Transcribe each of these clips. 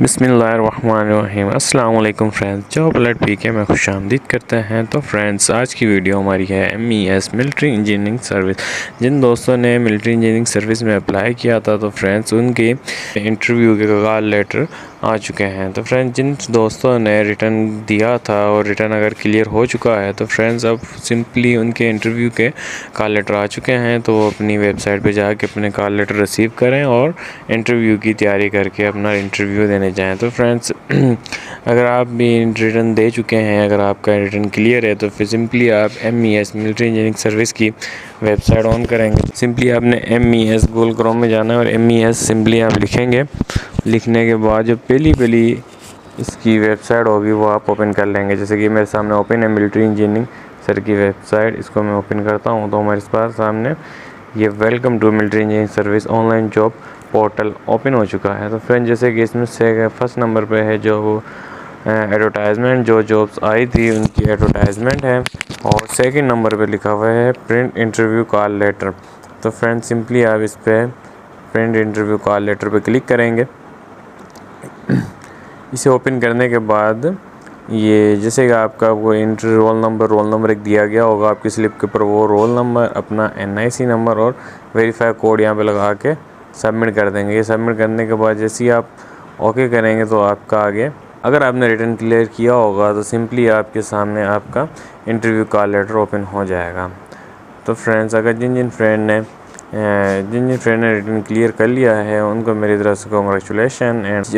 बिस्मिल्लाहिर्रहमानिर्रहीम। अस्सलाम वालेकुम फ्रेंड्स, जॉब अलर्ट पीके में खुशामदीद करते हैं। तो फ्रेंड्स, आज की वीडियो हमारी है MES मिलिट्री इंजीनियरिंग सर्विस। जिन दोस्तों ने मिलिट्री इंजीनियरिंग सर्विस में अप्लाई किया था तो फ्रेंड्स उनके इंटरव्यू के कॉल लेटर आ चुके हैं। तो फ्रेंड्स, जिन दोस्तों ने रिटर्न दिया था और रिटर्न अगर क्लियर हो चुका है तो फ्रेंड्स अब सिंपली उनके इंटरव्यू के कॉल लेटर आ चुके हैं। तो वो अपनी वेबसाइट पे जाके अपने कॉल लेटर रिसीव करें और इंटरव्यू की तैयारी करके अपना इंटरव्यू देने जाएं। तो फ्रेंड्स अगर आप भी रिटर्न दे चुके हैं, अगर आपका रिटर्न क्लियर है तो फिर सिंपली आप MES मिलिट्री इंजीनियरिंग सर्विस की वेबसाइट ऑन करेंगे। सिंपली आपने MES गूगल क्रोम में जाना है और MES सिंपली आप लिखेंगे। लिखने के बाद जो पहली इसकी वेबसाइट होगी वो आप ओपन कर लेंगे। जैसे कि मेरे सामने ओपन है मिलिट्री इंजीनियरिंग सर की वेबसाइट। इसको मैं ओपन करता हूँ तो हमारे पास सामने ये welcome to military engineering service online job portal open हो चुका है। तो फ्रेंड, जैसे कि इसमें से फर्स्ट नंबर पे है जो एडवर्टाइजमेंट, जो जॉब्स आई थी उनकी एडवर्टाइजमेंट है, और सेकंड नंबर पे लिखा हुआ है प्रिंट इंटरव्यू कॉल लेटर। तो फ्रेंड, सिंपली आप इस पर प्रिंट इंटरव्यू कॉल लेटर पे क्लिक करेंगे। इसे ओपन करने के बाद ये जैसे कि आपका वो रोल नंबर एक दिया गया होगा आपकी स्लिप के ऊपर, वो रोल नंबर, अपना NIC नंबर और वेरीफाई कोड यहाँ पे लगा के सबमिट कर देंगे। ये सबमिट करने के बाद जैसे ही आप ओके करेंगे तो आपका आगे, अगर आपने रिटर्न क्लियर किया होगा तो सिंपली आपके सामने आपका इंटरव्यू कॉल लेटर ओपन हो जाएगा। तो फ्रेंड्स, अगर जिन फ्रेंड ने रिटर्न क्लियर कर लिया है उनको मेरी तरफ से कॉन्ग्रेचुलेशन। एंड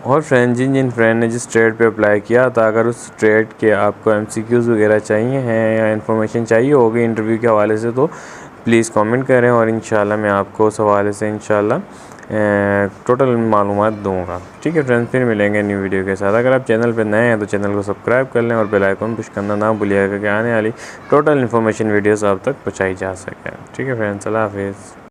और फ्रेंड, जिन फ्रेंड ने जिस ट्रेड पे अप्लाई किया था, अगर उस ट्रेड के आपको MCQs वगैरह चाहिए हैं या इन्फॉर्मेशन चाहिए होगी इंटरव्यू के हवाले से तो प्लीज़ कमेंट करें और इंशाल्लाह मैं आपको उस हवाले से इंशाल्लाह टोटल मालूमात दूंगा। ठीक है फ्रेंड्स, फिर मिलेंगे न्यू वीडियो के साथ। अगर आप चैनल पर नए हैं तो चैनल को सब्सक्राइब कर लें और बेल आइकन पुश करना ना भूलिएगा कि आने वाली टोटल इन्फॉर्मेशन वीडियोस आप तक पहुंचाई जा सके। ठीक है फ्रेंड्स, अल्लाह हाफिज़।